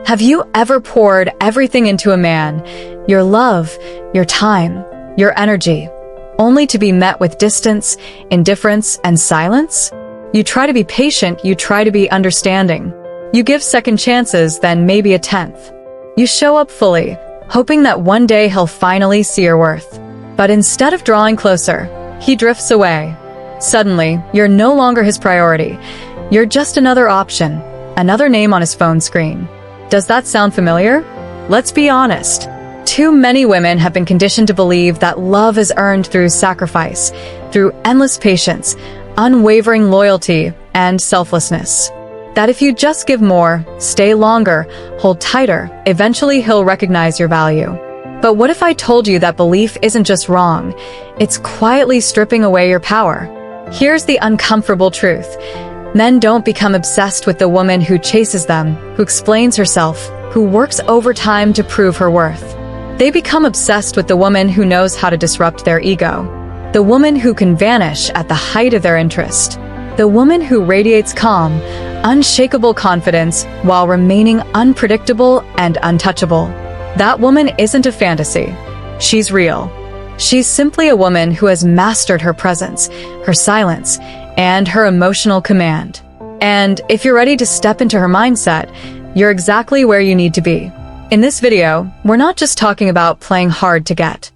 Have you ever poured everything into a man, your love, your time, your energy, only to be met with distance, indifference, and silence? You try to be patient, you try to be understanding. You give second chances, then maybe a 10th. You show up fully, hoping that one day he'll finally see your worth. But instead of drawing closer, he drifts away. Suddenly, you're no longer his priority. You're just another option, another name on his phone screen. Does that sound familiar? Let's be honest. Too many women have been conditioned to believe that love is earned through sacrifice, through endless patience, unwavering loyalty, and selflessness. That if you just give more, stay longer, hold tighter, eventually he'll recognize your value. But what if I told you that belief isn't just wrong, it's quietly stripping away your power? Here's the uncomfortable truth. Men don't become obsessed with the woman who chases them, who explains herself, who works overtime to prove her worth. They become obsessed with the woman who knows how to disrupt their ego. The woman who can vanish at the height of their interest. The woman who radiates calm, unshakable confidence while remaining unpredictable and untouchable. That woman isn't a fantasy. She's real. She's simply a woman who has mastered her presence, her silence, and her emotional command. And if you're ready to step into her mindset, you're exactly where you need to be. In this video, we're not just talking about playing hard to get.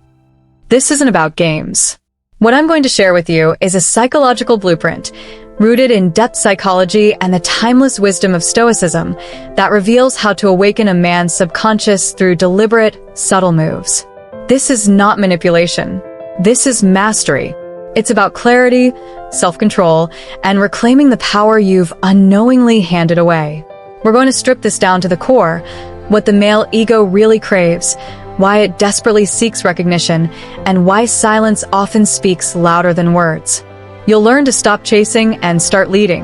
This isn't about games. What I'm going to share with you is a psychological blueprint rooted in depth psychology and the timeless wisdom of Stoicism that reveals how to awaken a man's subconscious through deliberate, subtle moves. This is not manipulation. This is mastery. It's about clarity, self-control, and reclaiming the power you've unknowingly handed away. We're going to strip this down to the core, what the male ego really craves, why it desperately seeks recognition, and why silence often speaks louder than words. You'll learn to stop chasing and start leading.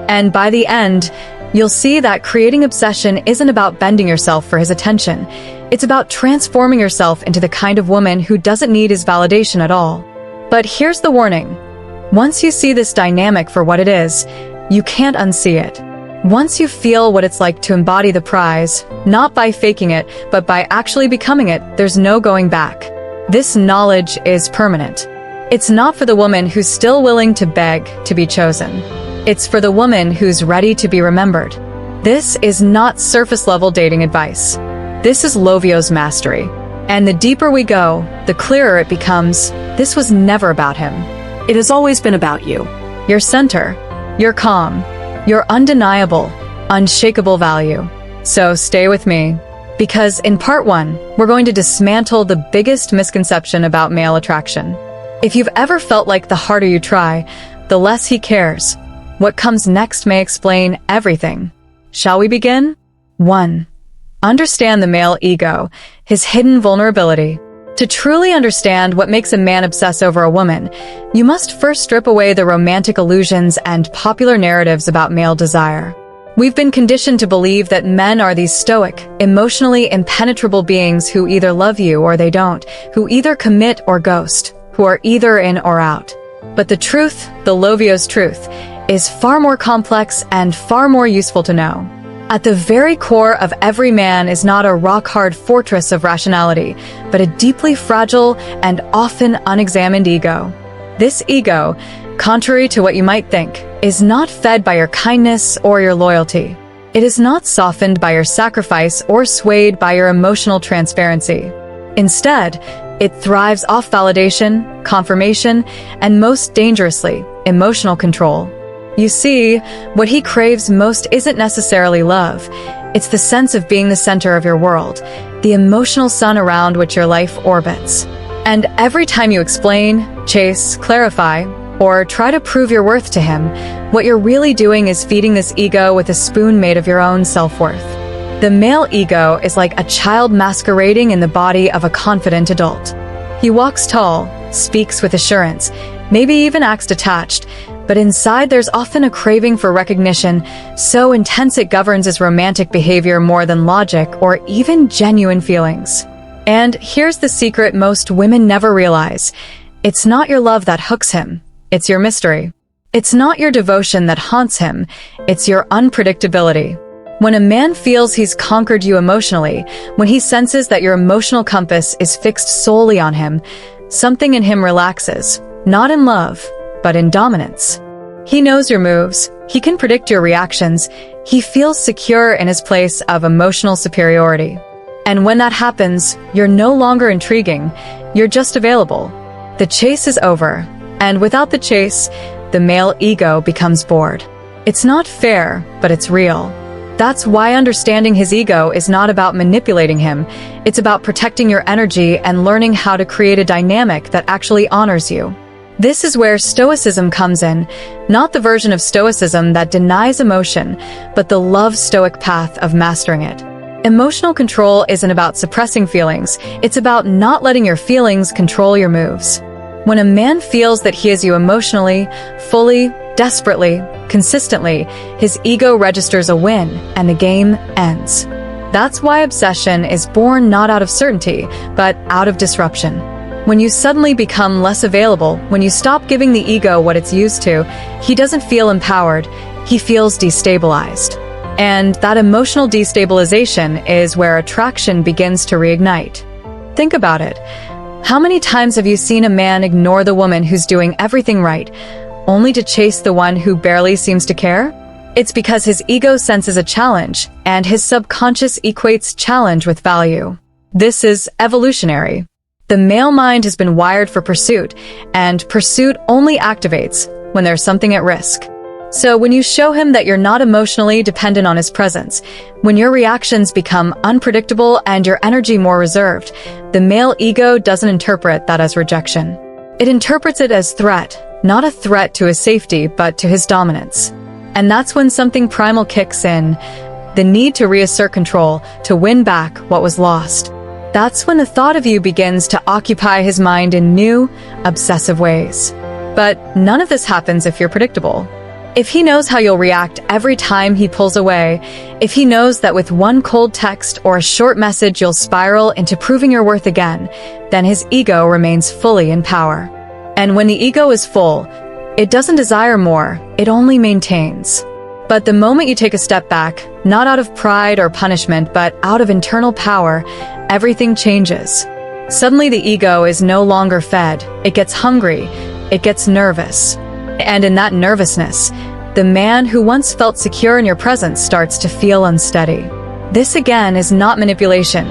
And by the end, you'll see that creating obsession isn't about bending yourself for his attention. It's about transforming yourself into the kind of woman who doesn't need his validation at all. But here's the warning. Once you see this dynamic for what it is, you can't unsee it. Once you feel what it's like to embody the prize, not by faking it, but by actually becoming it, there's no going back. This knowledge is permanent. It's not for the woman who's still willing to beg to be chosen. It's for the woman who's ready to be remembered. This is not surface-level dating advice. This is Lovio's mastery. And the deeper we go, the clearer it becomes, this was never about him. It has always been about you. Your center, your calm, your undeniable, unshakable value. So stay with me, because in part 1, we're going to dismantle the biggest misconception about male attraction. If you've ever felt like the harder you try, the less he cares, what comes next may explain everything. Shall we begin? 1. Understand the male ego, his hidden vulnerability. To truly understand what makes a man obsess over a woman, you must first strip away the romantic illusions and popular narratives about male desire. We've been conditioned to believe that men are these stoic, emotionally impenetrable beings who either love you or they don't, who either commit or ghost, who are either in or out. But the truth, the Lovio's truth, is far more complex and far more useful to know. At the very core of every man is not a rock-hard fortress of rationality, but a deeply fragile and often unexamined ego. This ego, contrary to what you might think, is not fed by your kindness or your loyalty. It is not softened by your sacrifice or swayed by your emotional transparency. Instead, it thrives off validation, confirmation, and most dangerously, emotional control. You see, what he craves most isn't necessarily love. It's the sense of being the center of your world, the emotional sun around which your life orbits. And every time you explain, chase, clarify, or try to prove your worth to him, what you're really doing is feeding this ego with a spoon made of your own self-worth. The male ego is like a child masquerading in the body of a confident adult. He walks tall, speaks with assurance, maybe even acts detached, but inside there's often a craving for recognition so intense it governs his romantic behavior more than logic or even genuine feelings. And here's the secret most women never realize. It's not your love that hooks him, it's your mystery. It's not your devotion that haunts him, it's your unpredictability. When a man feels he's conquered you emotionally, when he senses that your emotional compass is fixed solely on him, something in him relaxes, not in love, but in dominance. He knows your moves, he can predict your reactions, he feels secure in his place of emotional superiority. And when that happens, you're no longer intriguing, you're just available. The chase is over, and without the chase, the male ego becomes bored. It's not fair, but it's real. That's why understanding his ego is not about manipulating him, it's about protecting your energy and learning how to create a dynamic that actually honors you. This is where Stoicism comes in, not the version of Stoicism that denies emotion, but the Love Stoic path of mastering it. Emotional control isn't about suppressing feelings, it's about not letting your feelings control your moves. When a man feels that he has you emotionally, fully, desperately, consistently, his ego registers a win, and the game ends. That's why obsession is born not out of certainty, but out of disruption. When you suddenly become less available, when you stop giving the ego what it's used to, he doesn't feel empowered, he feels destabilized. And that emotional destabilization is where attraction begins to reignite. Think about it. How many times have you seen a man ignore the woman who's doing everything right, only to chase the one who barely seems to care? It's because his ego senses a challenge, and his subconscious equates challenge with value. This is evolutionary. The male mind has been wired for pursuit, and pursuit only activates when there's something at risk. So when you show him that you're not emotionally dependent on his presence, when your reactions become unpredictable and your energy more reserved, the male ego doesn't interpret that as rejection. It interprets it as threat, not a threat to his safety, but to his dominance. And that's when something primal kicks in, the need to reassert control, to win back what was lost. That's when the thought of you begins to occupy his mind in new, obsessive ways. But none of this happens if you're predictable. If he knows how you'll react every time he pulls away, if he knows that with one cold text or a short message you'll spiral into proving your worth again, then his ego remains fully in power. And when the ego is full, it doesn't desire more, it only maintains. But the moment you take a step back, not out of pride or punishment, but out of internal power, everything changes. Suddenly the ego is no longer fed, it gets hungry, it gets nervous. And in that nervousness, the man who once felt secure in your presence starts to feel unsteady. This again is not manipulation.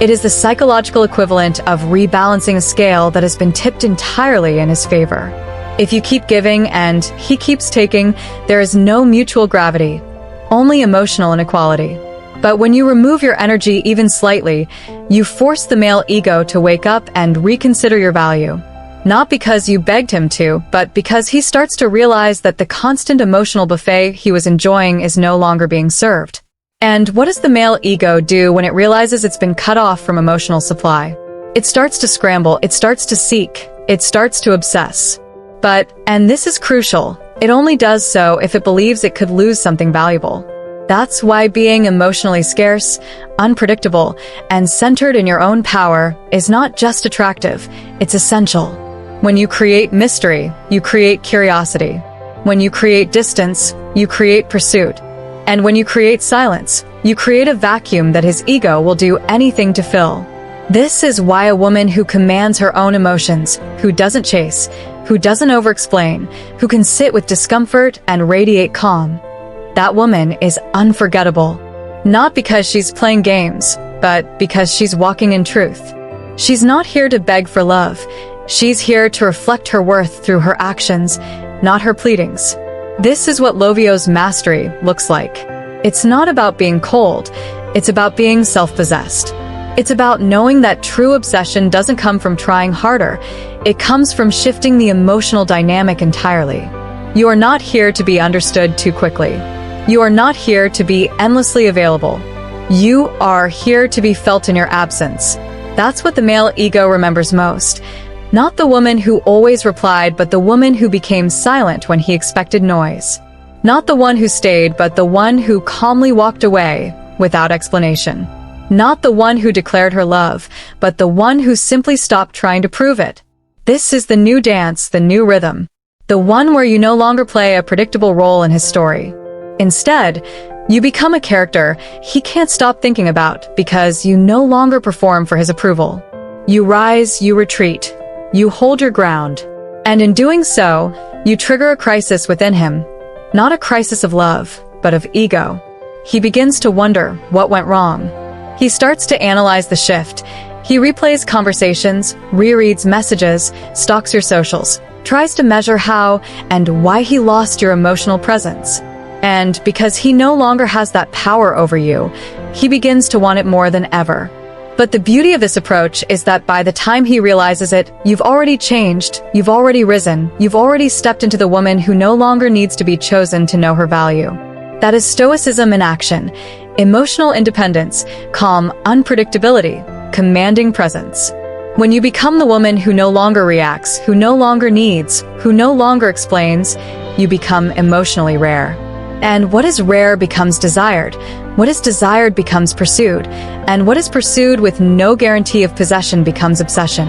It is the psychological equivalent of rebalancing a scale that has been tipped entirely in his favor. If you keep giving and he keeps taking, there is no mutual gravity, only emotional inequality. But when you remove your energy even slightly, you force the male ego to wake up and reconsider your value. Not because you begged him to, but because he starts to realize that the constant emotional buffet he was enjoying is no longer being served. And what does the male ego do when it realizes it's been cut off from emotional supply? It starts to scramble, it starts to seek, it starts to obsess. But, and this is crucial, it only does so if it believes it could lose something valuable. That's why being emotionally scarce, unpredictable, and centered in your own power is not just attractive, it's essential. When you create mystery, you create curiosity. When you create distance, you create pursuit. And when you create silence, you create a vacuum that his ego will do anything to fill. This is why a woman who commands her own emotions, who doesn't chase, who doesn't over-explain, who can sit with discomfort and radiate calm, that woman is unforgettable. Not because she's playing games, but because she's walking in truth. She's not here to beg for love. She's here to reflect her worth through her actions, not her pleadings. This is what Lovio's mastery looks like. It's not about being cold, it's about being self-possessed. It's about knowing that true obsession doesn't come from trying harder, it comes from shifting the emotional dynamic entirely. You are not here to be understood too quickly. You are not here to be endlessly available. You are here to be felt in your absence. That's what the male ego remembers most. Not the woman who always replied, but the woman who became silent when he expected noise. Not the one who stayed, but the one who calmly walked away without explanation. Not the one who declared her love, but the one who simply stopped trying to prove it. This is the new dance, the new rhythm. The one where you no longer play a predictable role in his story. Instead, You become a character he can't stop thinking about because you no longer perform for his approval. You rise, you retreat, you hold your ground. And in doing so, you trigger a crisis within him. Not a crisis of love, but of ego. He begins to wonder what went wrong. He starts to analyze the shift. He replays conversations, rereads messages, stalks your socials, tries to measure how and why he lost your emotional presence. And because he no longer has that power over you, he begins to want it more than ever. But the beauty of this approach is that by the time he realizes it, you've already changed, you've already risen, you've already stepped into the woman who no longer needs to be chosen to know her value. That is Stoicism in action. Emotional independence, calm unpredictability, commanding presence. When you become the woman who no longer reacts, who no longer needs, who no longer explains, you become emotionally rare. And what is rare becomes desired. What is desired becomes pursued. And what is pursued with no guarantee of possession becomes obsession.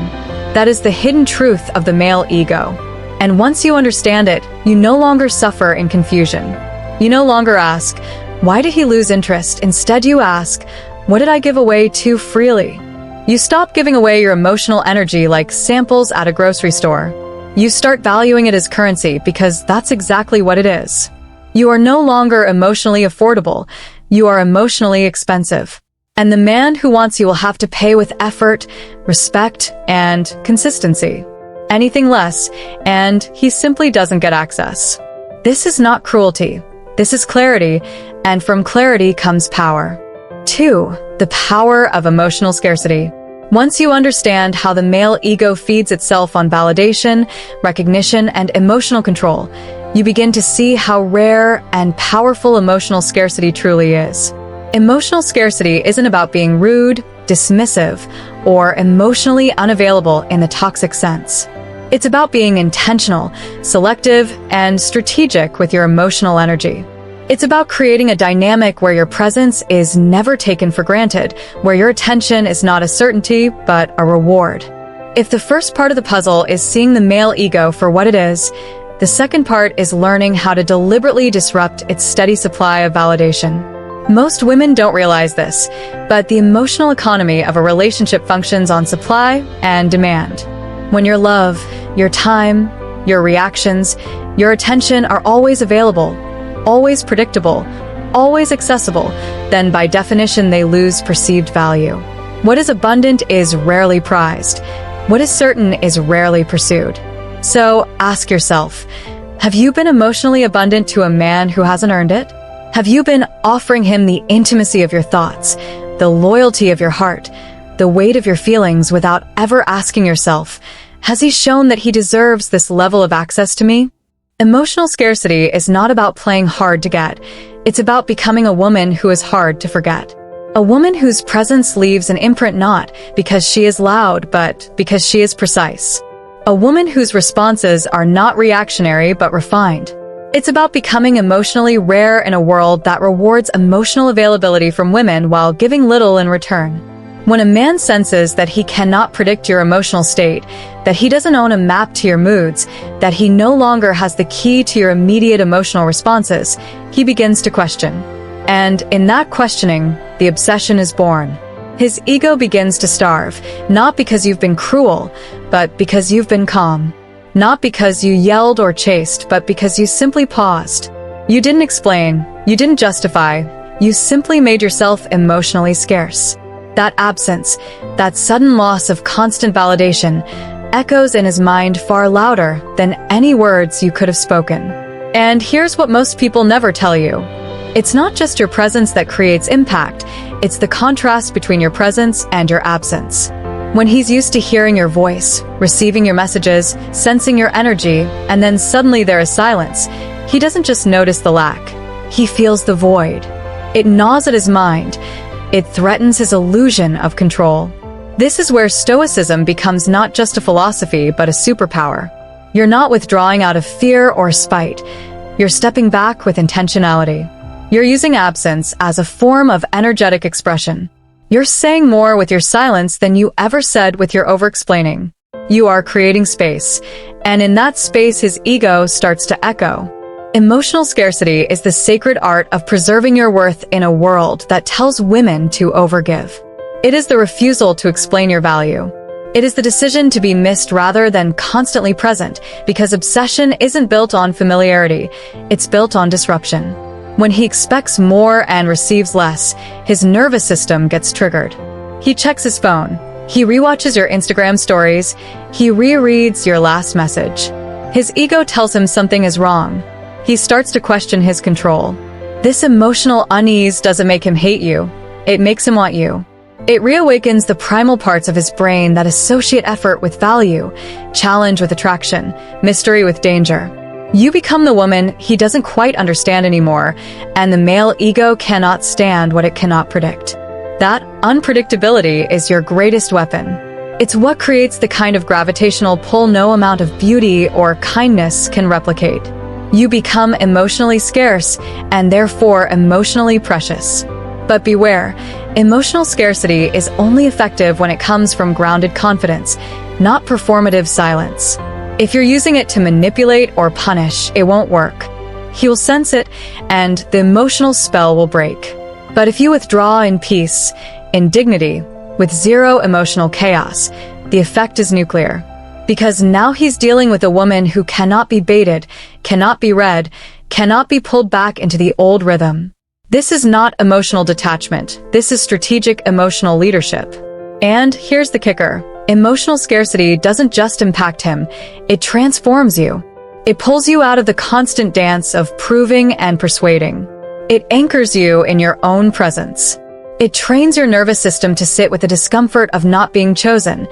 That is the hidden truth of the male ego. And once you understand it, you no longer suffer in confusion. You no longer ask, why did he lose interest? Instead you ask, what did I give away too freely? You stop giving away your emotional energy like samples at a grocery store. You start valuing it as currency because that's exactly what it is. You are no longer emotionally affordable. You are emotionally expensive. And the man who wants you will have to pay with effort, respect, and consistency. Anything less, and he simply doesn't get access. This is not cruelty. This is clarity, and from clarity comes power. 2. The power of emotional scarcity. Once you understand how the male ego feeds itself on validation, recognition, and emotional control, you begin to see how rare and powerful emotional scarcity truly is. Emotional scarcity isn't about being rude, dismissive, or emotionally unavailable in the toxic sense. It's about being intentional, selective, and strategic with your emotional energy. It's about creating a dynamic where your presence is never taken for granted, where your attention is not a certainty, but a reward. If the first part of the puzzle is seeing the male ego for what it is, the second part is learning how to deliberately disrupt its steady supply of validation. Most women don't realize this, but the emotional economy of a relationship functions on supply and demand. When your love, your time, your reactions, your attention are always available, always predictable, always accessible, then by definition they lose perceived value. What is abundant is rarely prized. What is certain is rarely pursued. So ask yourself, have you been emotionally abundant to a man who hasn't earned it? Have you been offering him the intimacy of your thoughts, the loyalty of your heart, the weight of your feelings without ever asking yourself, has he shown that he deserves this level of access to me? Emotional scarcity is not about playing hard to get. It's about becoming a woman who is hard to forget. A woman whose presence leaves an imprint not because she is loud, but because she is precise. A woman whose responses are not reactionary but refined. It's about becoming emotionally rare in a world that rewards emotional availability from women while giving little in return. When a man senses that he cannot predict your emotional state, that he doesn't own a map to your moods, that he no longer has the key to your immediate emotional responses, he begins to question. And in that questioning, the obsession is born. His ego begins to starve, not because you've been cruel, but because you've been calm. Not because you yelled or chased, but because you simply paused. You didn't explain, you didn't justify, you simply made yourself emotionally scarce. That absence, that sudden loss of constant validation, echoes in his mind far louder than any words you could have spoken. And here's what most people never tell you. It's not just your presence that creates impact, it's the contrast between your presence and your absence. When he's used to hearing your voice, receiving your messages, sensing your energy, and then suddenly there is silence, he doesn't just notice the lack. He feels the void. It gnaws at his mind. It threatens his illusion of control. This is where Stoicism becomes not just a philosophy, but a superpower. You're not withdrawing out of fear or spite. You're stepping back with intentionality. You're using absence as a form of energetic expression. You're saying more with your silence than you ever said with your over-explaining. You are creating space, and in that space his ego starts to echo. Emotional scarcity is the sacred art of preserving your worth in a world that tells women to overgive. It is the refusal to explain your value. It is the decision to be missed rather than constantly present, because obsession isn't built on familiarity, it's built on disruption. When he expects more and receives less, his nervous system gets triggered. He checks his phone. He rewatches your Instagram stories. He rereads your last message. His ego tells him something is wrong. He starts to question his control. This emotional unease doesn't make him hate you. It makes him want you. It reawakens the primal parts of his brain that associate effort with value, challenge with attraction, mystery with danger. You become the woman he doesn't quite understand anymore, and the male ego cannot stand what it cannot predict. That unpredictability is your greatest weapon. It's what creates the kind of gravitational pull no amount of beauty or kindness can replicate. You become emotionally scarce and therefore emotionally precious. But beware, emotional scarcity is only effective when it comes from grounded confidence, not performative silence. If you're using it to manipulate or punish, it won't work. He will sense it, and the emotional spell will break. But if you withdraw in peace, in dignity, with zero emotional chaos, the effect is nuclear. Because now he's dealing with a woman who cannot be baited, cannot be read, cannot be pulled back into the old rhythm. This is not emotional detachment. This is strategic emotional leadership. And here's the kicker. Emotional scarcity doesn't just impact him, it transforms you. It pulls you out of the constant dance of proving and persuading. It anchors you in your own presence. It trains your nervous system to sit with the discomfort of not being chosen,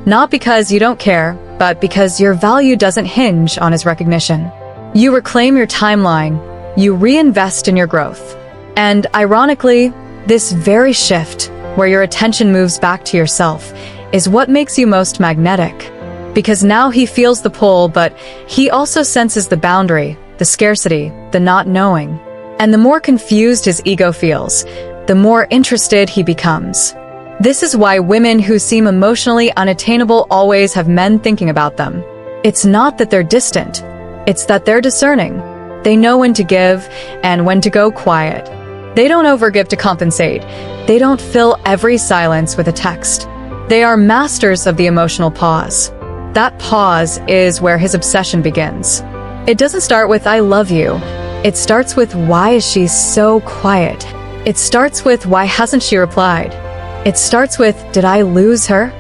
not because you don't care, but because your value doesn't hinge on his recognition. You reclaim your timeline, you reinvest in your growth. And ironically, this very shift, where your attention moves back to yourself, is what makes you most magnetic. Because now he feels the pull, but he also senses the boundary, the scarcity, the not knowing. And the more confused his ego feels, the more interested he becomes. This is why women who seem emotionally unattainable always have men thinking about them. It's not that they're distant, it's that they're discerning. They know when to give and when to go quiet. They don't overgive to compensate. They don't fill every silence with a text. They are masters of the emotional pause. That pause is where his obsession begins. It doesn't start with "I love you." It starts with "Why is she so quiet?" It starts with "Why hasn't she replied?" It starts with "Did I lose her?"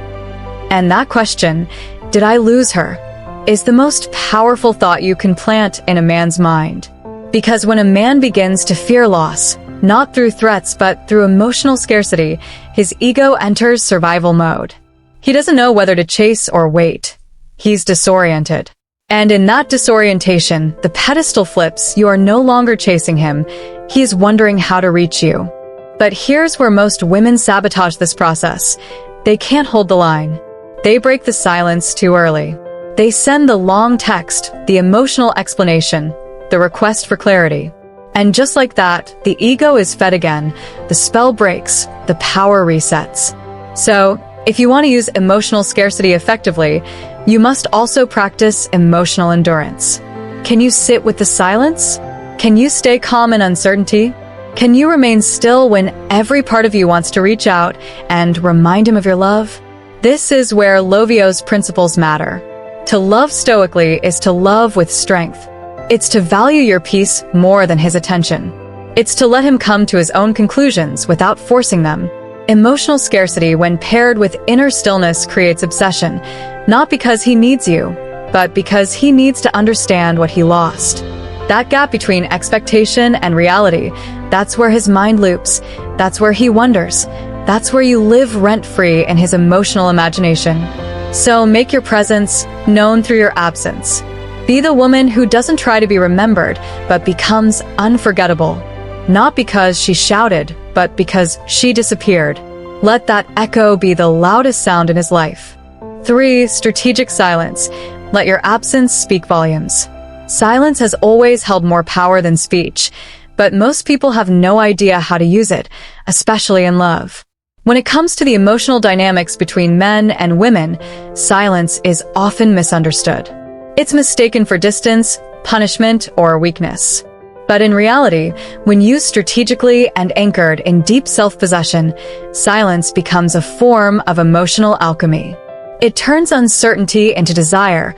And that question, "Did I lose her?" is the most powerful thought you can plant in a man's mind. Because when a man begins to fear loss, not through threats but through emotional scarcity, his ego enters survival mode. He doesn't know whether to chase or wait. He's disoriented. And in that disorientation, the pedestal flips. You are no longer chasing him. He is wondering how to reach you. But here's where most women sabotage this process. They can't hold the line. They break the silence too early. They send the long text, the emotional explanation, the request for clarity. And just like that, the ego is fed again, the spell breaks, the power resets. So, if you want to use emotional scarcity effectively, you must also practice emotional endurance. Can you sit with the silence? Can you stay calm in uncertainty? Can you remain still when every part of you wants to reach out and remind him of your love? This is where Lovio's principles matter. To love stoically is to love with strength. It's to value your peace more than his attention. It's to let him come to his own conclusions without forcing them. Emotional scarcity, when paired with inner stillness, creates obsession, not because he needs you, but because he needs to understand what he lost. That gap between expectation and reality, that's where his mind loops, that's where he wonders, that's where you live rent-free in his emotional imagination. So make your presence known through your absence. Be the woman who doesn't try to be remembered, but becomes unforgettable. Not because she shouted, but because she disappeared. Let that echo be the loudest sound in his life. 3. Strategic silence. Let your absence speak volumes. Silence has always held more power than speech, but most people have no idea how to use it, especially in love. When it comes to the emotional dynamics between men and women, silence is often misunderstood. It's mistaken for distance, punishment, or weakness. But in reality, when used strategically and anchored in deep self-possession, silence becomes a form of emotional alchemy. It turns uncertainty into desire,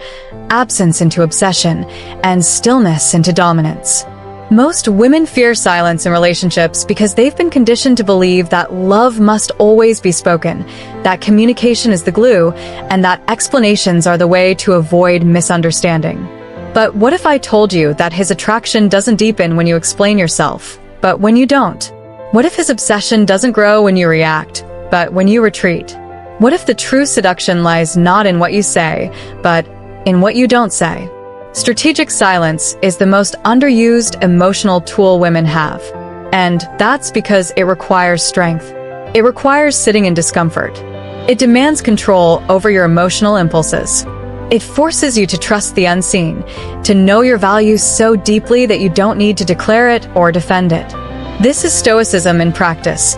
absence into obsession, and stillness into dominance. Most women fear silence in relationships because they've been conditioned to believe that love must always be spoken, that communication is the glue, and that explanations are the way to avoid misunderstanding. But what if I told you that his attraction doesn't deepen when you explain yourself, but when you don't? What if his obsession doesn't grow when you react, but when you retreat? What if the true seduction lies not in what you say, but in what you don't say? Strategic silence is the most underused emotional tool women have. And that's because it requires strength. It requires sitting in discomfort. It demands control over your emotional impulses. It forces you to trust the unseen, to know your values so deeply that you don't need to declare it or defend it. This is Stoicism in practice,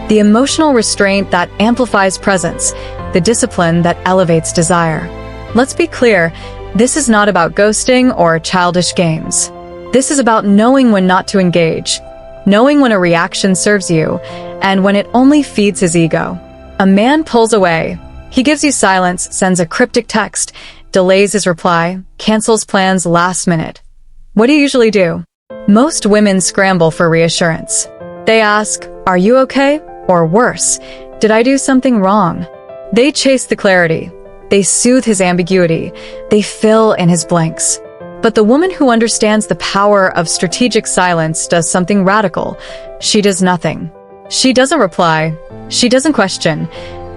the emotional restraint that amplifies presence, the discipline that elevates desire. Let's be clear, this is not about ghosting or childish games. This is about knowing when not to engage, knowing when a reaction serves you, and when it only feeds his ego. A man pulls away. He gives you silence, sends a cryptic text, delays his reply, cancels plans last minute. What do you usually do? Most women scramble for reassurance. They ask, "Are you okay?" Or worse, "Did I do something wrong?" They chase the clarity. They soothe his ambiguity. They fill in his blanks. But the woman who understands the power of strategic silence does something radical. She does nothing. She doesn't reply. She doesn't question.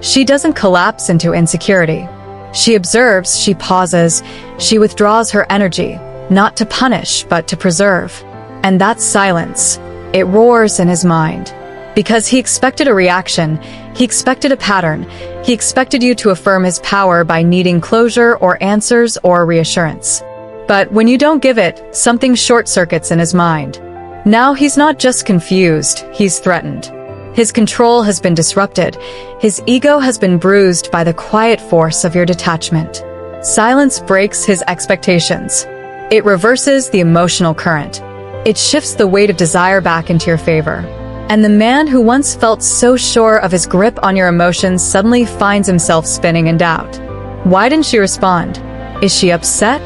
She doesn't collapse into insecurity. She observes, she pauses, she withdraws her energy, not to punish, but to preserve. And that's silence. It roars in his mind. Because he expected a reaction, he expected a pattern, he expected you to affirm his power by needing closure or answers or reassurance. But when you don't give it, something short-circuits in his mind. Now he's not just confused, he's threatened. His control has been disrupted. His ego has been bruised by the quiet force of your detachment. Silence breaks his expectations. It reverses the emotional current. It shifts the weight of desire back into your favor. And the man who once felt so sure of his grip on your emotions suddenly finds himself spinning in doubt. Why didn't she respond? Is she upset?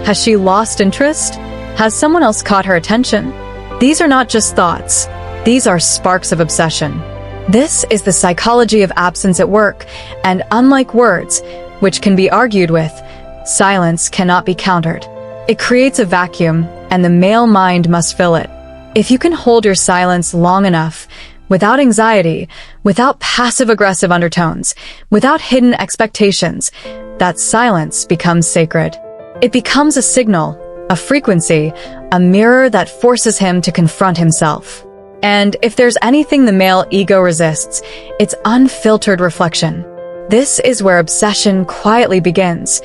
Has she lost interest? Has someone else caught her attention? These are not just thoughts. These are sparks of obsession. This is the psychology of absence at work, and unlike words, which can be argued with, silence cannot be countered. It creates a vacuum, and the male mind must fill it. If you can hold your silence long enough, without anxiety, without passive-aggressive undertones, without hidden expectations, that silence becomes sacred. It becomes a signal, a frequency, a mirror that forces him to confront himself. And if there's anything the male ego resists, it's unfiltered reflection. This is where obsession quietly begins,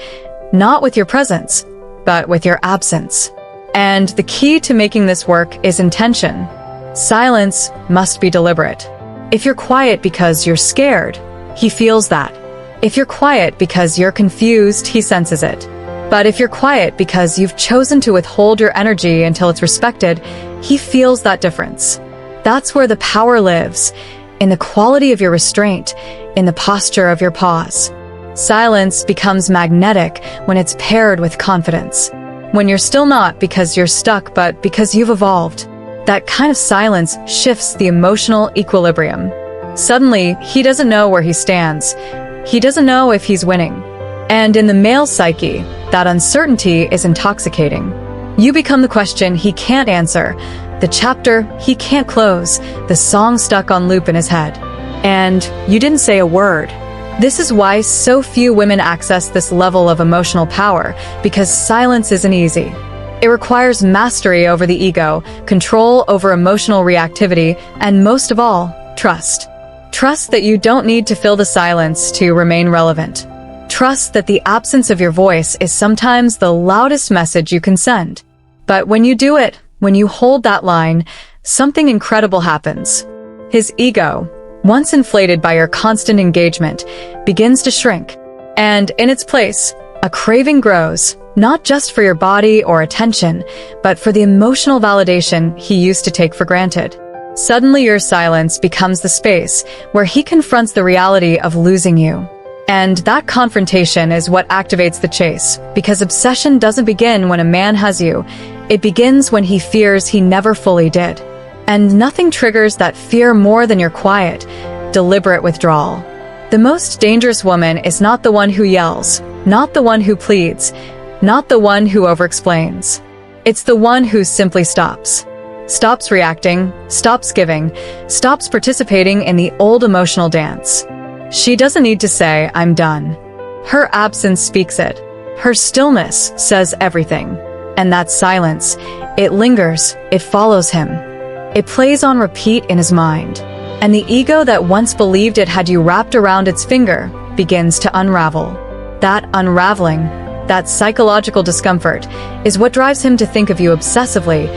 not with your presence, but with your absence. And the key to making this work is intention. Silence must be deliberate. If you're quiet because you're scared, he feels that. If you're quiet because you're confused, he senses it. But if you're quiet because you've chosen to withhold your energy until it's respected, he feels that difference. That's where the power lives, in the quality of your restraint, in the posture of your pause. Silence becomes magnetic when it's paired with confidence. When you're still not because you're stuck, but because you've evolved. That kind of silence shifts the emotional equilibrium. Suddenly, he doesn't know where he stands. He doesn't know if he's winning. And in the male psyche, that uncertainty is intoxicating. You become the question he can't answer, the chapter he can't close, the song stuck on loop in his head. And you didn't say a word. This is why so few women access this level of emotional power, because silence isn't easy. It requires mastery over the ego, control over emotional reactivity, and most of all, trust. Trust that you don't need to fill the silence to remain relevant. Trust that the absence of your voice is sometimes the loudest message you can send. But when you do it, when you hold that line, something incredible happens. His ego, once inflated by your constant engagement, begins to shrink. And in its place, a craving grows, Not just for your body or attention, but for the emotional validation he used to take for granted. Suddenly your silence becomes the space where he confronts the reality of losing you. And that confrontation is what activates the chase, because obsession doesn't begin when a man has you. It begins when he fears he never fully did. And nothing triggers that fear more than your quiet, deliberate withdrawal. The most dangerous woman is not the one who yells, not the one who pleads, not the one who overexplains. It's the one who simply stops. Stops reacting, stops giving, stops participating in the old emotional dance. She doesn't need to say, "I'm done." Her absence speaks it. Her stillness says everything. And that silence, it lingers, it follows him. It plays on repeat in his mind. And the ego that once believed it had you wrapped around its finger begins to unravel. That unraveling, that psychological discomfort, is what drives him to think of you obsessively,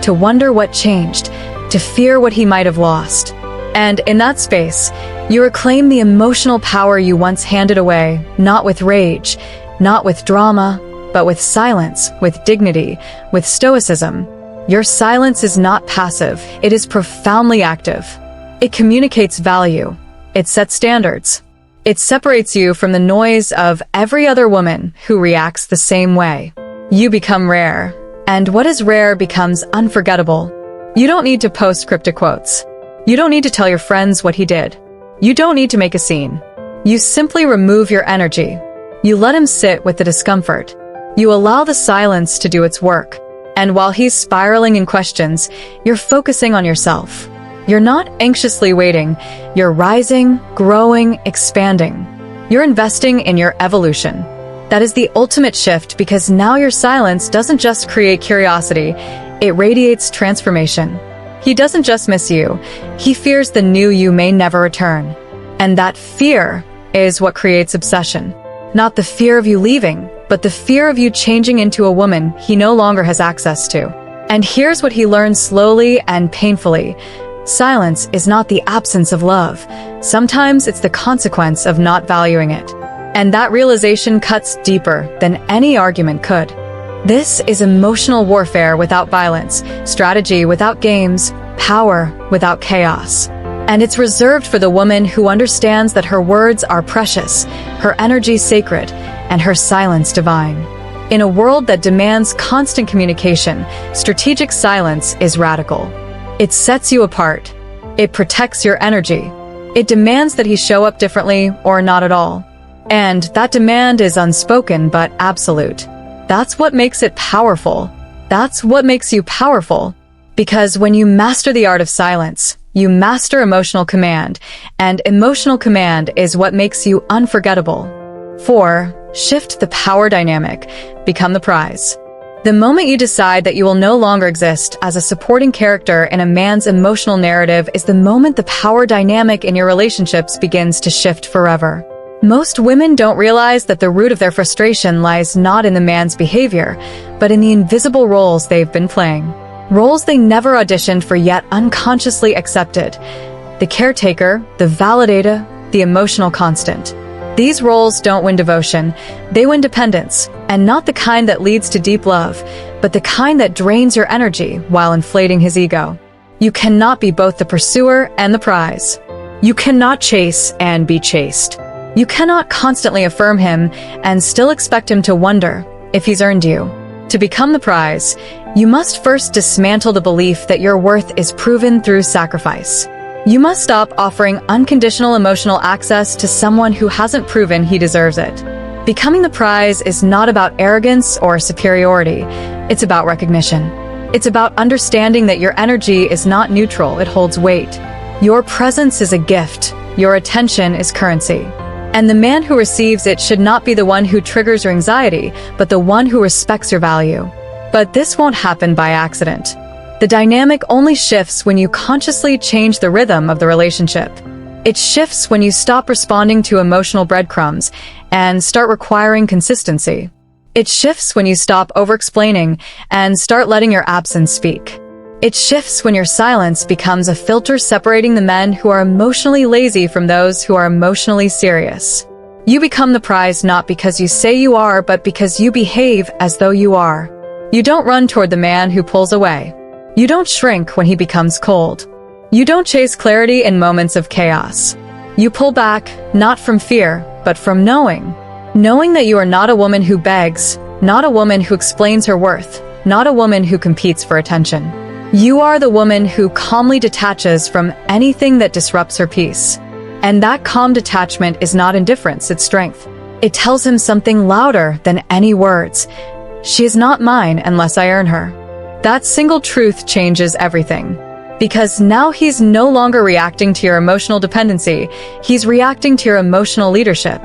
to wonder what changed, to fear what he might have lost. And in that space, you reclaim the emotional power you once handed away, not with rage, not with drama, but with silence, with dignity, with stoicism. Your silence is not passive, it is profoundly active. It communicates value. It sets standards. It separates you from the noise of every other woman who reacts the same way. You become rare, and what is rare becomes unforgettable. You don't need to post cryptic quotes. You don't need to tell your friends what he did. You don't need to make a scene. You simply remove your energy. You let him sit with the discomfort. You allow the silence to do its work. And while he's spiraling in questions, you're focusing on yourself. You're not anxiously waiting. You're rising, growing, expanding. You're investing in your evolution. That is the ultimate shift, because now your silence doesn't just create curiosity, it radiates transformation. He doesn't just miss you, he fears the new you may never return. And that fear is what creates obsession. Not the fear of you leaving, but the fear of you changing into a woman he no longer has access to. And here's what he learns slowly and painfully. Silence is not the absence of love. Sometimes it's the consequence of not valuing it. And that realization cuts deeper than any argument could. This is emotional warfare without violence, strategy without games, power without chaos. And it's reserved for the woman who understands that her words are precious, her energy sacred, and her silence divine. In a world that demands constant communication, strategic silence is radical. It sets you apart. It protects your energy. It demands that he show up differently or not at all. And that demand is unspoken but absolute. That's what makes it powerful. That's what makes you powerful. Because when you master the art of silence, you master emotional command, and emotional command is what makes you unforgettable. 4. Shift the power dynamic. Become the prize. The moment you decide that you will no longer exist as a supporting character in a man's emotional narrative is the moment the power dynamic in your relationships begins to shift forever. Most women don't realize that the root of their frustration lies not in the man's behavior, but in the invisible roles they've been playing. Roles they never auditioned for yet unconsciously accepted. The caretaker, the validator, the emotional constant. These roles don't win devotion, they win dependence, and not the kind that leads to deep love, but the kind that drains your energy while inflating his ego. You cannot be both the pursuer and the prize. You cannot chase and be chased. You cannot constantly affirm him and still expect him to wonder if he's earned you. To become the prize, you must first dismantle the belief that your worth is proven through sacrifice. You must stop offering unconditional emotional access to someone who hasn't proven he deserves it. Becoming the prize is not about arrogance or superiority. It's about recognition. It's about understanding that your energy is not neutral, it holds weight. Your presence is a gift. Your attention is currency. And the man who receives it should not be the one who triggers your anxiety, but the one who respects your value. But this won't happen by accident. The dynamic only shifts when you consciously change the rhythm of the relationship. It shifts when you stop responding to emotional breadcrumbs and start requiring consistency. It shifts when you stop over-explaining and start letting your absence speak. It shifts when your silence becomes a filter separating the men who are emotionally lazy from those who are emotionally serious. You become the prize not because you say you are, but because you behave as though you are. You don't run toward the man who pulls away. You don't shrink when he becomes cold. You don't chase clarity in moments of chaos. You pull back, not from fear, but from knowing. Knowing that you are not a woman who begs, not a woman who explains her worth, not a woman who competes for attention. You are the woman who calmly detaches from anything that disrupts her peace. And that calm detachment is not indifference, it's strength. It tells him something louder than any words. She is not mine unless I earn her. That single truth changes everything. Because now he's no longer reacting to your emotional dependency, he's reacting to your emotional leadership.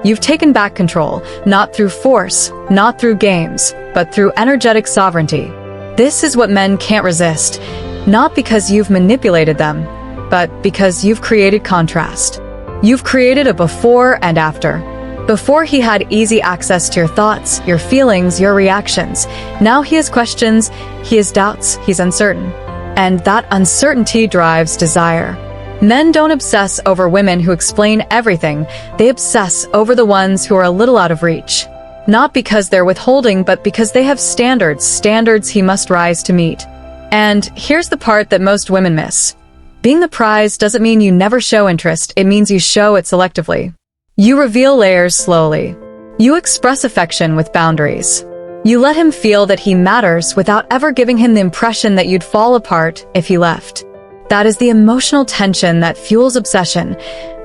You've taken back control, not through force, not through games, but through energetic sovereignty. This is what men can't resist, not because you've manipulated them, but because you've created contrast. You've created a before and after. Before he had easy access to your thoughts, your feelings, your reactions. Now he has questions, he has doubts, he's uncertain. And that uncertainty drives desire. Men don't obsess over women who explain everything, they obsess over the ones who are a little out of reach. Not because they're withholding, but because they have standards he must rise to meet. And here's the part that most women miss. Being the prize doesn't mean you never show interest, it means you show it selectively. You reveal layers slowly. You express affection with boundaries. You let him feel that he matters without ever giving him the impression that you'd fall apart if he left. That is the emotional tension that fuels obsession,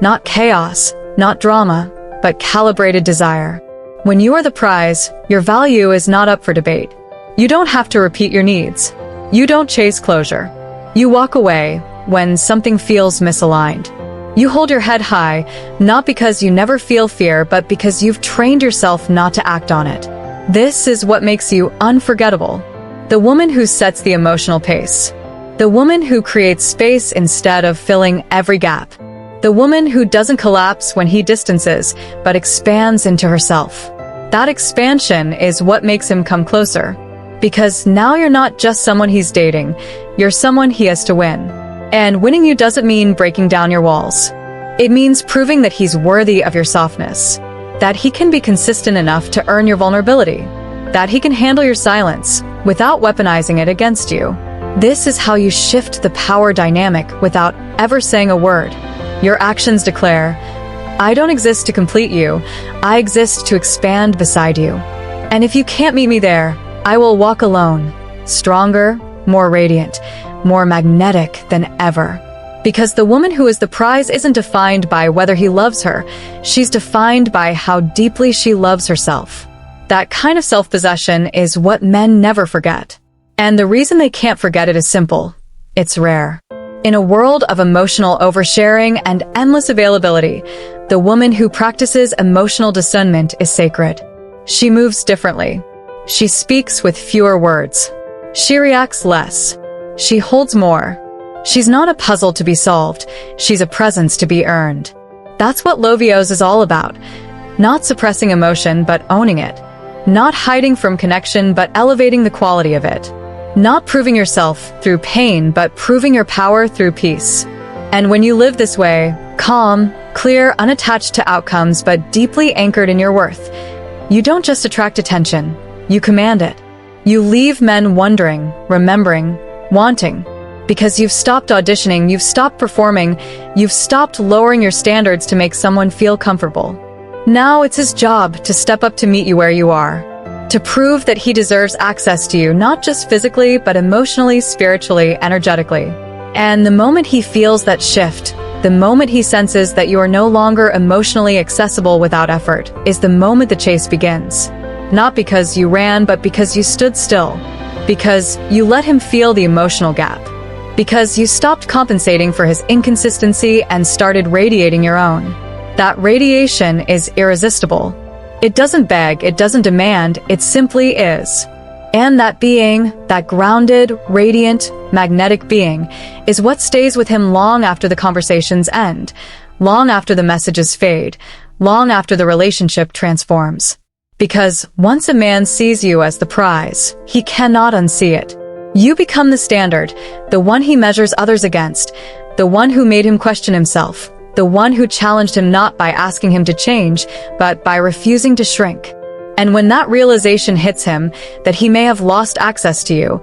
not chaos, not drama, but calibrated desire. When you are the prize, your value is not up for debate. You don't have to repeat your needs. You don't chase closure. You walk away when something feels misaligned. You hold your head high, not because you never feel fear, but because you've trained yourself not to act on it. This is what makes you unforgettable. The woman who sets the emotional pace. The woman who creates space instead of filling every gap. The woman who doesn't collapse when he distances, but expands into herself. That expansion is what makes him come closer. Because now you're not just someone he's dating, you're someone he has to win. And winning you doesn't mean breaking down your walls. It means proving that he's worthy of your softness. That he can be consistent enough to earn your vulnerability. That he can handle your silence without weaponizing it against you. This is how you shift the power dynamic without ever saying a word. Your actions declare, I don't exist to complete you, I exist to expand beside you. And if you can't meet me there, I will walk alone, stronger, more radiant, more magnetic than ever. Because the woman who is the prize isn't defined by whether he loves her, she's defined by how deeply she loves herself. That kind of self-possession is what men never forget. And the reason they can't forget it is simple. It's rare. In a world of emotional oversharing and endless availability, the woman who practices emotional discernment is sacred. She moves differently. She speaks with fewer words. She reacts less. She holds more. She's not a puzzle to be solved. She's a presence to be earned. That's what Lovios is all about. Not suppressing emotion, but owning it. Not hiding from connection, but elevating the quality of it. Not proving yourself through pain, but proving your power through peace. And when you live this way, calm, clear, unattached to outcomes, but deeply anchored in your worth, you don't just attract attention, you command it. You leave men wondering, remembering, wanting. Because you've stopped auditioning, you've stopped performing, you've stopped lowering your standards to make someone feel comfortable. Now it's his job to step up to meet you where you are. To prove that he deserves access to you, not just physically, but emotionally, spiritually, energetically. And the moment he feels that shift, the moment he senses that you are no longer emotionally accessible without effort, is the moment the chase begins. Not because you ran, but because you stood still. Because you let him feel the emotional gap. Because you stopped compensating for his inconsistency and started radiating your own. That radiation is irresistible. It doesn't beg, it doesn't demand, it simply is. And that being, that grounded, radiant, magnetic being, is what stays with him long after the conversations end, long after the messages fade, long after the relationship transforms. Because once a man sees you as the prize, he cannot unsee it. You become the standard, the one he measures others against, the one who made him question himself, the one who challenged him not by asking him to change, but by refusing to shrink. And when that realization hits him, that he may have lost access to you,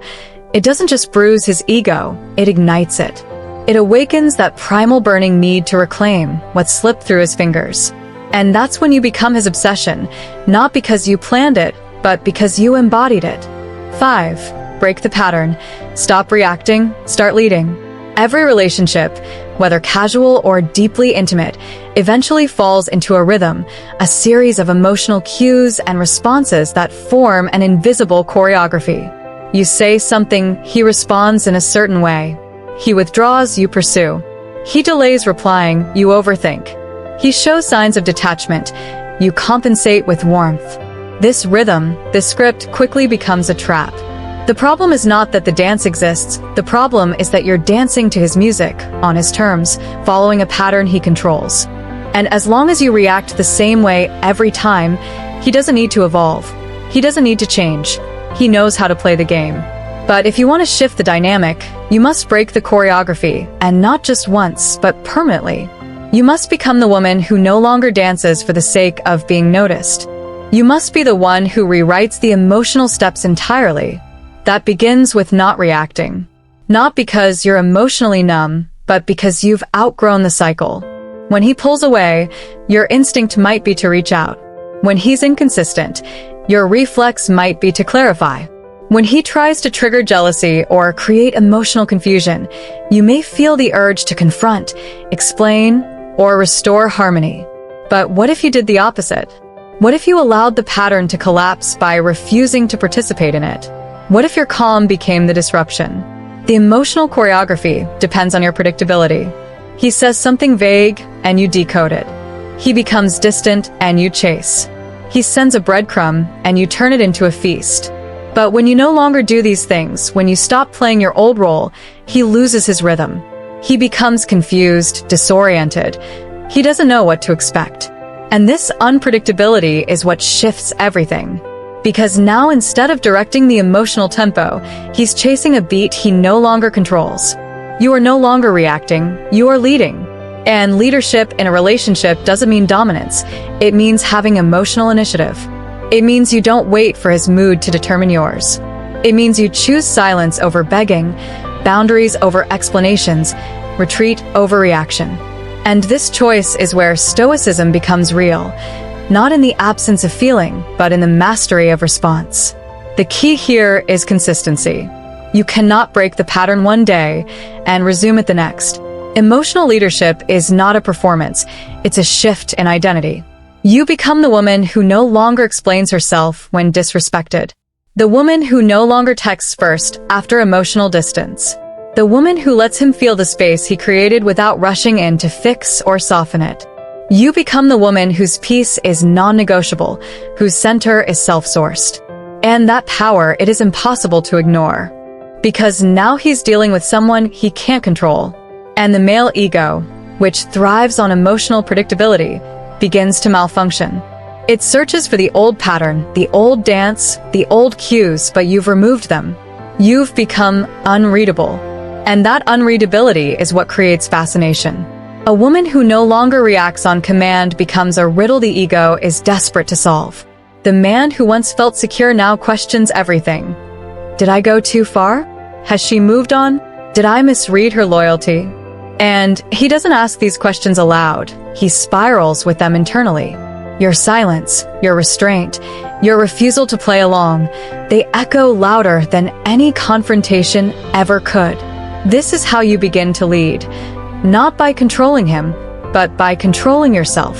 it doesn't just bruise his ego, it ignites it. It awakens that primal burning need to reclaim what slipped through his fingers. And that's when you become his obsession, not because you planned it, but because you embodied it. 5. Break the pattern. Stop reacting, start leading. Every relationship, whether casual or deeply intimate, eventually falls into a rhythm, a series of emotional cues and responses that form an invisible choreography. You say something, he responds in a certain way. He withdraws, you pursue. He delays replying, you overthink. He shows signs of detachment, you compensate with warmth. This rhythm, this script, quickly becomes a trap. The problem is not that the dance exists, the problem is that you're dancing to his music, on his terms, following a pattern he controls. And as long as you react the same way every time, he doesn't need to evolve. He doesn't need to change. He knows how to play the game. But if you want to shift the dynamic, you must break the choreography, and not just once, but permanently. You must become the woman who no longer dances for the sake of being noticed. You must be the one who rewrites the emotional steps entirely. That begins with not reacting. Not because you're emotionally numb, but because you've outgrown the cycle. When he pulls away, your instinct might be to reach out. When he's inconsistent, your reflex might be to clarify. When he tries to trigger jealousy or create emotional confusion, you may feel the urge to confront, explain, or restore harmony. But what if you did the opposite? What if you allowed the pattern to collapse by refusing to participate in it? What if your calm became the disruption? The emotional choreography depends on your predictability. He says something vague, and you decode it. He becomes distant, and you chase. He sends a breadcrumb, and you turn it into a feast. But when you no longer do these things, when you stop playing your old role, he loses his rhythm. He becomes confused, disoriented. He doesn't know what to expect. And this unpredictability is what shifts everything. Because now instead of directing the emotional tempo, he's chasing a beat he no longer controls. You are no longer reacting, you are leading. And leadership in a relationship doesn't mean dominance. It means having emotional initiative. It means you don't wait for his mood to determine yours. It means you choose silence over begging, boundaries over explanations, retreat over reaction. And this choice is where Stoicism becomes real. Not in the absence of feeling, but in the mastery of response. The key here is consistency. You cannot break the pattern one day and resume it the next. Emotional leadership is not a performance, it's a shift in identity. You become the woman who no longer explains herself when disrespected. The woman who no longer texts first after emotional distance. The woman who lets him feel the space he created without rushing in to fix or soften it. You become the woman whose peace is non-negotiable, whose center is self-sourced. And that power, it is impossible to ignore. Because now he's dealing with someone he can't control. And the male ego, which thrives on emotional predictability, begins to malfunction. It searches for the old pattern, the old dance, the old cues, but you've removed them. You've become unreadable. And that unreadability is what creates fascination. A woman who no longer reacts on command becomes a riddle the ego is desperate to solve. The man who once felt secure now questions everything. Did I go too far? Has she moved on? Did I misread her loyalty? And he doesn't ask these questions aloud. He spirals with them internally. Your silence, your restraint, your refusal to play along, they echo louder than any confrontation ever could. This is how you begin to lead. Not by controlling him, but by controlling yourself.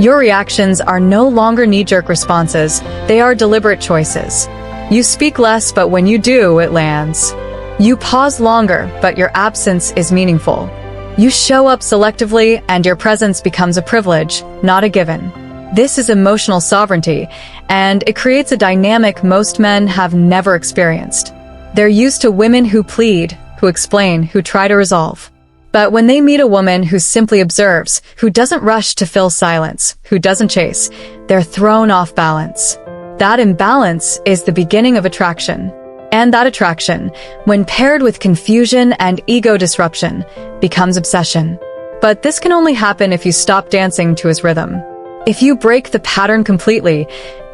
Your reactions are no longer knee-jerk responses, they are deliberate choices. You speak less, but when you do, it lands. You pause longer, but your absence is meaningful. You show up selectively, and your presence becomes a privilege, not a given. This is emotional sovereignty, and it creates a dynamic most men have never experienced. They're used to women who plead, who explain, who try to resolve. But when they meet a woman who simply observes, who doesn't rush to fill silence, who doesn't chase, they're thrown off balance. That imbalance is the beginning of attraction. And that attraction, when paired with confusion and ego disruption, becomes obsession. But this can only happen if you stop dancing to his rhythm. If you break the pattern completely,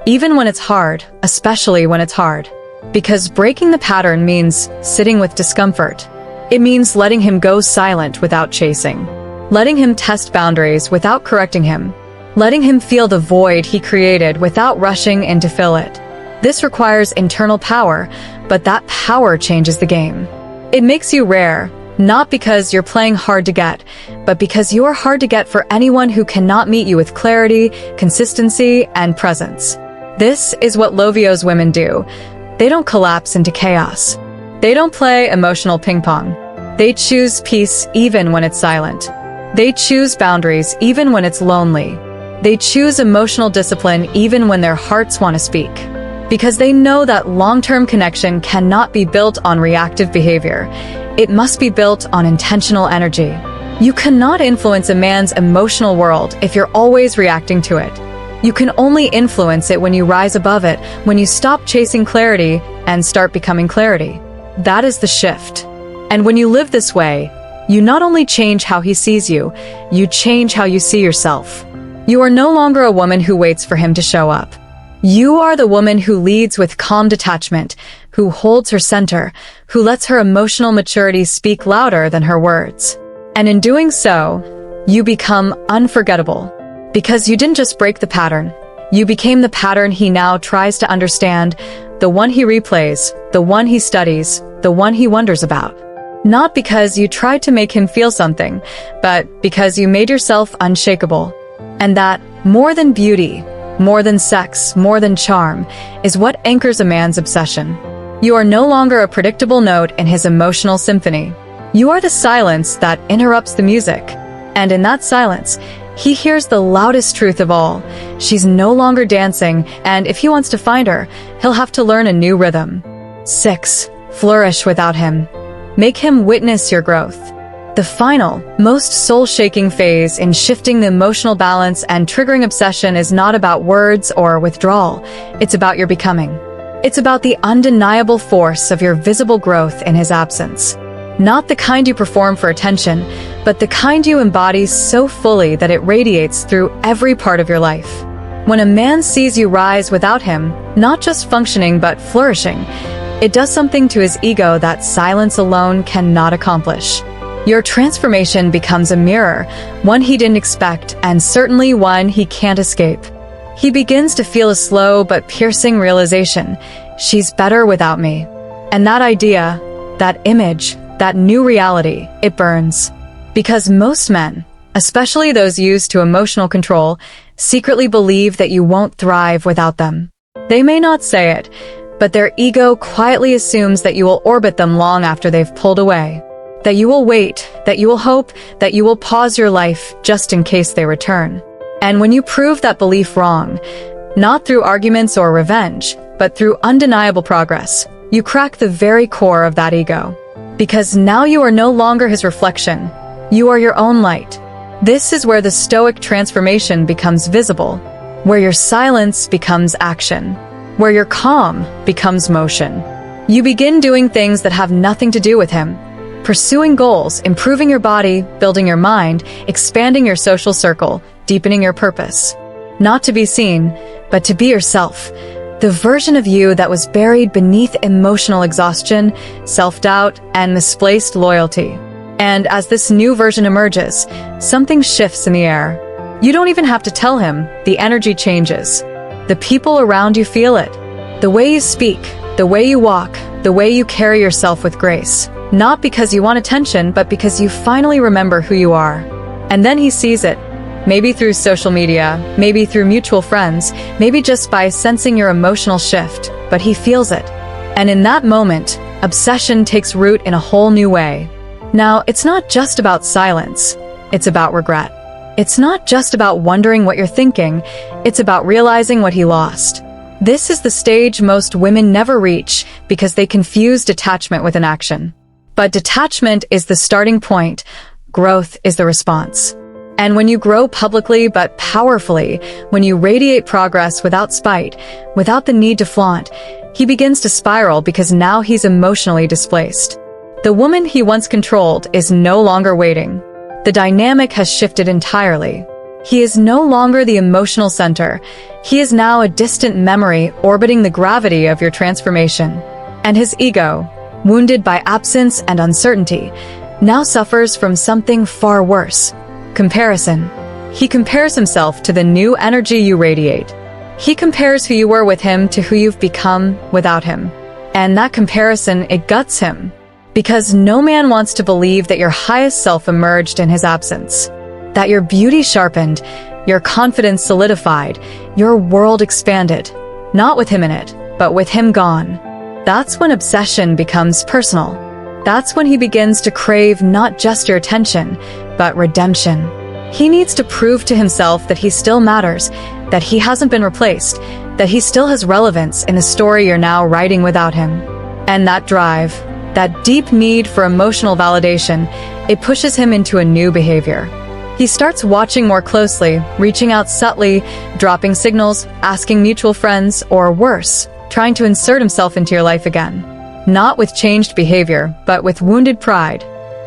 even when it's hard, especially when it's hard. Because breaking the pattern means sitting with discomfort. It means letting him go silent without chasing. Letting him test boundaries without correcting him. Letting him feel the void he created without rushing in to fill it. This requires internal power, but that power changes the game. It makes you rare, not because you're playing hard to get, but because you're hard to get for anyone who cannot meet you with clarity, consistency, and presence. This is what Lovio's women do. They don't collapse into chaos. They don't play emotional ping pong. They choose peace even when it's silent. They choose boundaries even when it's lonely. They choose emotional discipline even when their hearts want to speak. Because they know that long-term connection cannot be built on reactive behavior. It must be built on intentional energy. You cannot influence a man's emotional world if you're always reacting to it. You can only influence it when you rise above it, when you stop chasing clarity and start becoming clarity. That is the shift. And when you live this way, you not only change how he sees you, you change how you see yourself. You are no longer a woman who waits for him to show up. You are the woman who leads with calm detachment, who holds her center, who lets her emotional maturity speak louder than her words. And in doing so, you become unforgettable. Because you didn't just break the pattern. You became the pattern he now tries to understand, the one he replays, the one he studies, the one he wonders about. Not because you tried to make him feel something, but because you made yourself unshakable. And that, more than beauty, more than sex, more than charm, is what anchors a man's obsession. You are no longer a predictable note in his emotional symphony. You are the silence that interrupts the music. And in that silence, he hears the loudest truth of all. She's no longer dancing, and if he wants to find her, he'll have to learn a new rhythm. 6. Flourish without him. Make him witness your growth. The final, most soul-shaking phase in shifting the emotional balance and triggering obsession is not about words or withdrawal. It's about your becoming. It's about the undeniable force of your visible growth in his absence. Not the kind you perform for attention, but the kind you embody so fully that it radiates through every part of your life. When a man sees you rise without him, not just functioning but flourishing, it does something to his ego that silence alone cannot accomplish. Your transformation becomes a mirror, one he didn't expect, and certainly one he can't escape. He begins to feel a slow but piercing realization: she's better without me. And that idea, that image, that new reality, it burns. Because most men, especially those used to emotional control, secretly believe that you won't thrive without them. They may not say it, but their ego quietly assumes that you will orbit them long after they've pulled away. That you will wait, that you will hope, that you will pause your life just in case they return. And when you prove that belief wrong, not through arguments or revenge, but through undeniable progress, you crack the very core of that ego. Because now you are no longer his reflection, you are your own light. This is where the Stoic transformation becomes visible, where your silence becomes action, where your calm becomes motion. You begin doing things that have nothing to do with him. Pursuing goals, improving your body, building your mind, expanding your social circle, deepening your purpose. Not to be seen, but to be yourself. The version of you that was buried beneath emotional exhaustion, self-doubt, and misplaced loyalty. And as this new version emerges, something shifts in the air. You don't even have to tell him, the energy changes. The people around you feel it. The way you speak, the way you walk, the way you carry yourself with grace. Not because you want attention, but because you finally remember who you are. And then he sees it. Maybe through social media, maybe through mutual friends, maybe just by sensing your emotional shift, but he feels it. And in that moment, obsession takes root in a whole new way. Now, it's not just about silence. It's about regret. It's not just about wondering what you're thinking. It's about realizing what he lost. This is the stage most women never reach because they confuse detachment with inaction. But detachment is the starting point. Growth is the response. And when you grow publicly but powerfully, when you radiate progress without spite, without the need to flaunt, he begins to spiral because now he's emotionally displaced. The woman he once controlled is no longer waiting. The dynamic has shifted entirely. He is no longer the emotional center. He is now a distant memory orbiting the gravity of your transformation. And his ego, wounded by absence and uncertainty, now suffers from something far worse: comparison. He compares himself to the new energy you radiate. He compares who you were with him to who you've become without him. And that comparison, it guts him. Because no man wants to believe that your highest self emerged in his absence. That your beauty sharpened, your confidence solidified, your world expanded. Not with him in it, but with him gone. That's when obsession becomes personal. That's when he begins to crave not just your attention, but redemption. He needs to prove to himself that he still matters, that he hasn't been replaced, that he still has relevance in the story you're now writing without him. And that drive, that deep need for emotional validation, it pushes him into a new behavior. He starts watching more closely, reaching out subtly, dropping signals, asking mutual friends, or worse, trying to insert himself into your life again. Not with changed behavior, but with wounded pride.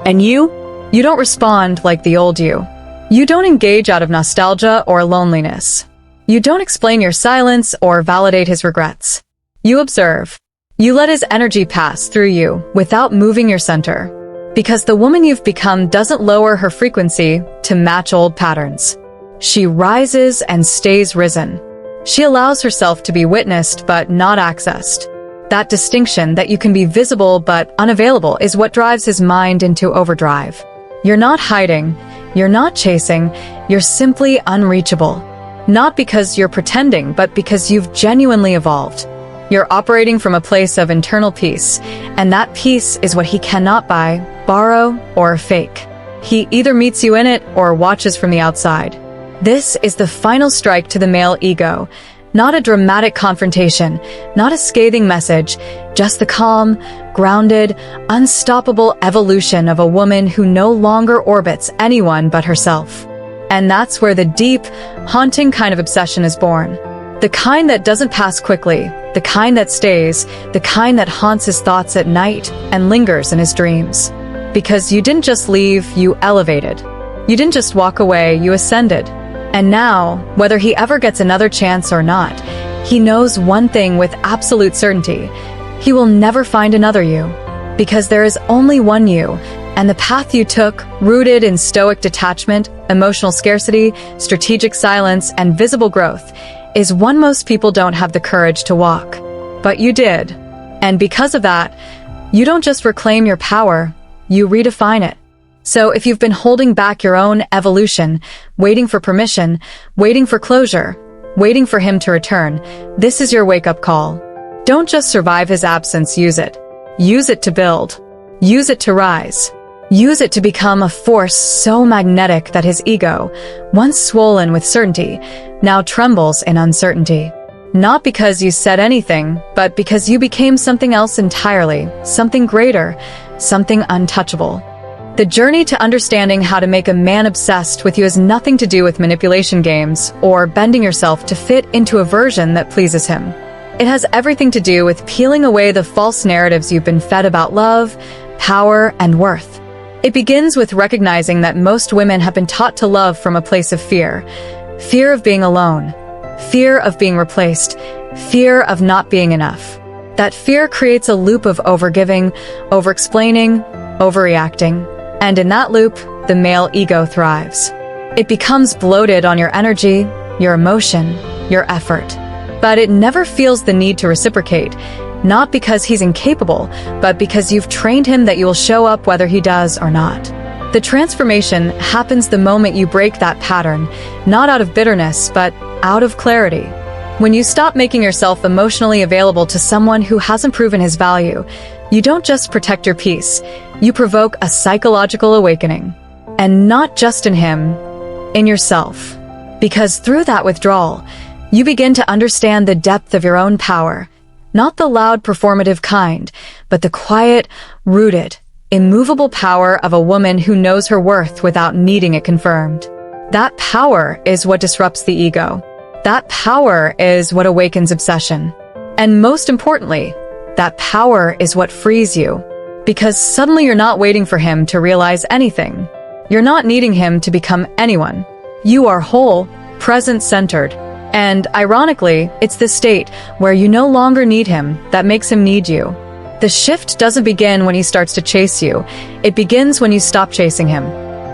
And you don't respond like the old you. You don't engage out of nostalgia or loneliness. You don't explain your silence or validate his regrets. You observe. You let his energy pass through you without moving your center. Because the woman you've become doesn't lower her frequency to match old patterns. She rises and stays risen. She allows herself to be witnessed but not accessed. That distinction that you can be visible but unavailable is what drives his mind into overdrive. You're not hiding. You're not chasing. You're simply unreachable. Not because you're pretending, but because you've genuinely evolved. You're operating from a place of internal peace, and that peace is what he cannot buy, borrow, or fake. He either meets you in it or watches from the outside. This is the final strike to the male ego. Not a dramatic confrontation, not a scathing message, just the calm, grounded, unstoppable evolution of a woman who no longer orbits anyone but herself. And that's where the deep, haunting kind of obsession is born. The kind that doesn't pass quickly, the kind that stays, the kind that haunts his thoughts at night and lingers in his dreams. Because you didn't just leave, you elevated. You didn't just walk away, you ascended. And now, whether he ever gets another chance or not, he knows one thing with absolute certainty. He will never find another you. Because there is only one you, and the path you took, rooted in stoic detachment, emotional scarcity, strategic silence, and visible growth, is one most people don't have the courage to walk. But you did. And because of that, you don't just reclaim your power, you redefine it. So if you've been holding back your own evolution, waiting for permission, waiting for closure, waiting for him to return, this is your wake-up call. Don't just survive his absence, use it. Use it to build. Use it to rise. Use it to become a force so magnetic that his ego, once swollen with certainty, now trembles in uncertainty. Not because you said anything, but because you became something else entirely, something greater, something untouchable. The journey to understanding how to make a man obsessed with you has nothing to do with manipulation games or bending yourself to fit into a version that pleases him. It has everything to do with peeling away the false narratives you've been fed about love, power, and worth. It begins with recognizing that most women have been taught to love from a place of fear. Fear of being alone. Fear of being replaced. Fear of not being enough. That fear creates a loop of overgiving, over-explaining, overreacting. And in that loop, the male ego thrives. It becomes bloated on your energy, your emotion, your effort. But it never feels the need to reciprocate, not because he's incapable, but because you've trained him that you will show up whether he does or not. The transformation happens the moment you break that pattern, not out of bitterness, but out of clarity. When you stop making yourself emotionally available to someone who hasn't proven his value, you don't just protect your peace, you provoke a psychological awakening. And not just in him, in yourself. Because through that withdrawal, you begin to understand the depth of your own power. Not the loud performative kind, but the quiet, rooted, immovable power of a woman who knows her worth without needing it confirmed. That power is what disrupts the ego. That power is what awakens obsession. And most importantly, that power is what frees you. Because suddenly you're not waiting for him to realize anything. You're not needing him to become anyone. You are whole, present-centered. And ironically, it's this state where you no longer need him that makes him need you. The shift doesn't begin when he starts to chase you. It begins when you stop chasing him.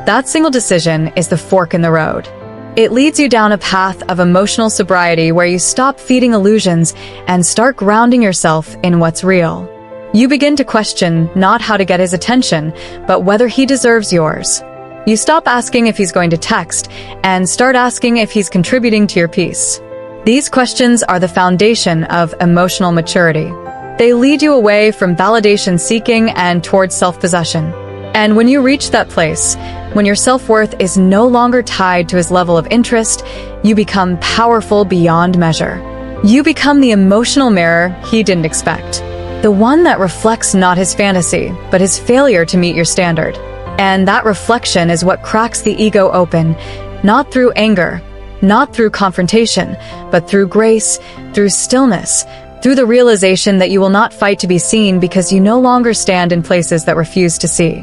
That single decision is the fork in the road. It leads you down a path of emotional sobriety where you stop feeding illusions and start grounding yourself in what's real. You begin to question not how to get his attention, but whether he deserves yours. You stop asking if he's going to text and start asking if he's contributing to your peace. These questions are the foundation of emotional maturity. They lead you away from validation seeking and towards self-possession. And when you reach that place, when your self-worth is no longer tied to his level of interest, you become powerful beyond measure. You become the emotional mirror he didn't expect. The one that reflects not his fantasy, but his failure to meet your standard. And that reflection is what cracks the ego open, not through anger, not through confrontation, but through grace, through stillness, through the realization that you will not fight to be seen because you no longer stand in places that refuse to see.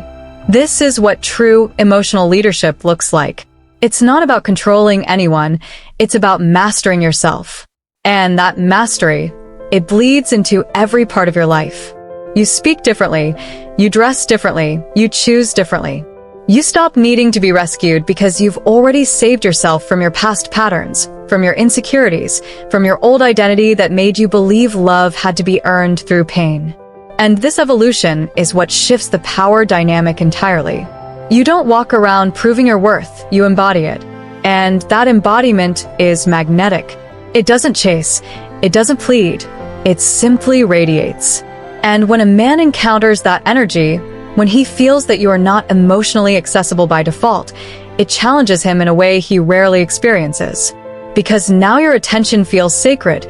This is what true emotional leadership looks like. It's not about controlling anyone, it's about mastering yourself. And that mastery, it bleeds into every part of your life. You speak differently, you dress differently, you choose differently. You stop needing to be rescued because you've already saved yourself from your past patterns, from your insecurities, from your old identity that made you believe love had to be earned through pain. And this evolution is what shifts the power dynamic entirely. You don't walk around proving your worth, you embody it. And that embodiment is magnetic. It doesn't chase, it doesn't plead, it simply radiates. And when a man encounters that energy, when he feels that you are not emotionally accessible by default, it challenges him in a way he rarely experiences. Because now your attention feels sacred,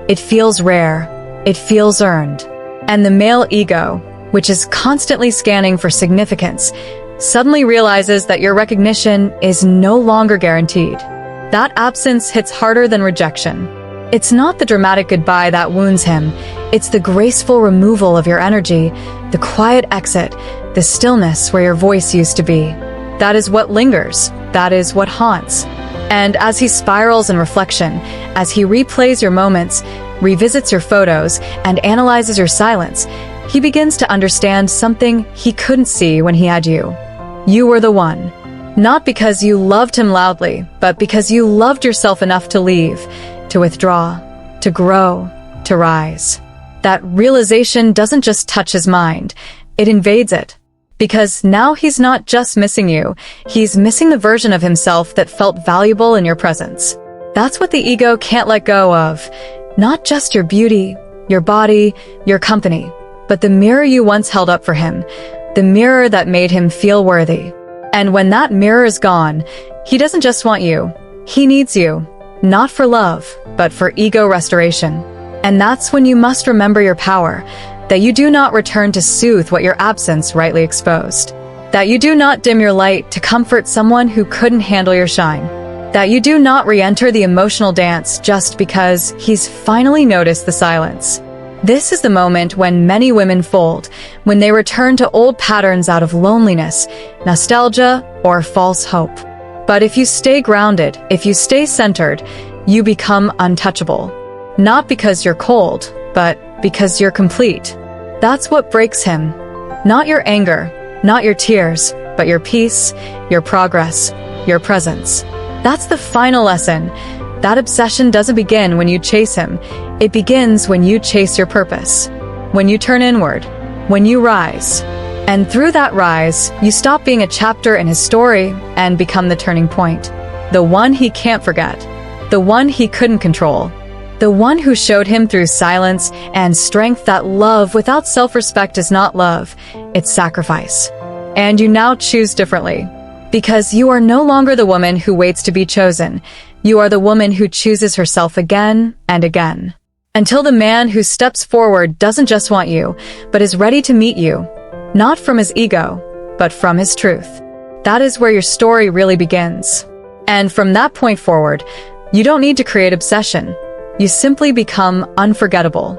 it feels rare, it feels earned. And the male ego, which is constantly scanning for significance, suddenly realizes that your recognition is no longer guaranteed. That absence hits harder than rejection. It's not the dramatic goodbye that wounds him, it's the graceful removal of your energy, the quiet exit, the stillness where your voice used to be. That is what lingers, that is what haunts. And as he spirals in reflection, as he replays your moments, revisits your photos, and analyzes your silence, he begins to understand something he couldn't see when he had you. You were the one. Not because you loved him loudly, but because you loved yourself enough to leave, to withdraw, to grow, to rise. That realization doesn't just touch his mind, it invades it. Because now he's not just missing you, he's missing the version of himself that felt valuable in your presence. That's what the ego can't let go of. Not just your beauty, your body, your company, but the mirror you once held up for him, the mirror that made him feel worthy. And when that mirror is gone, he doesn't just want you, he needs you, not for love, but for ego restoration. And that's when you must remember your power, that you do not return to soothe what your absence rightly exposed, that you do not dim your light to comfort someone who couldn't handle your shine, that you do not re-enter the emotional dance just because he's finally noticed the silence. This is the moment when many women fold, when they return to old patterns out of loneliness, nostalgia, or false hope. But if you stay grounded, if you stay centered, you become untouchable. Not because you're cold, but because you're complete. That's what breaks him. Not your anger, not your tears, but your peace, your progress, your presence. That's the final lesson. That obsession doesn't begin when you chase him. It begins when you chase your purpose. When you turn inward. When you rise. And through that rise, you stop being a chapter in his story and become the turning point. The one he can't forget. The one he couldn't control. The one who showed him through silence and strength that love without self-respect is not love, it's sacrifice. And you now choose differently. Because you are no longer the woman who waits to be chosen. You are the woman who chooses herself again and again. Until the man who steps forward doesn't just want you, but is ready to meet you. Not from his ego, but from his truth. That is where your story really begins. And from that point forward, you don't need to create obsession. You simply become unforgettable.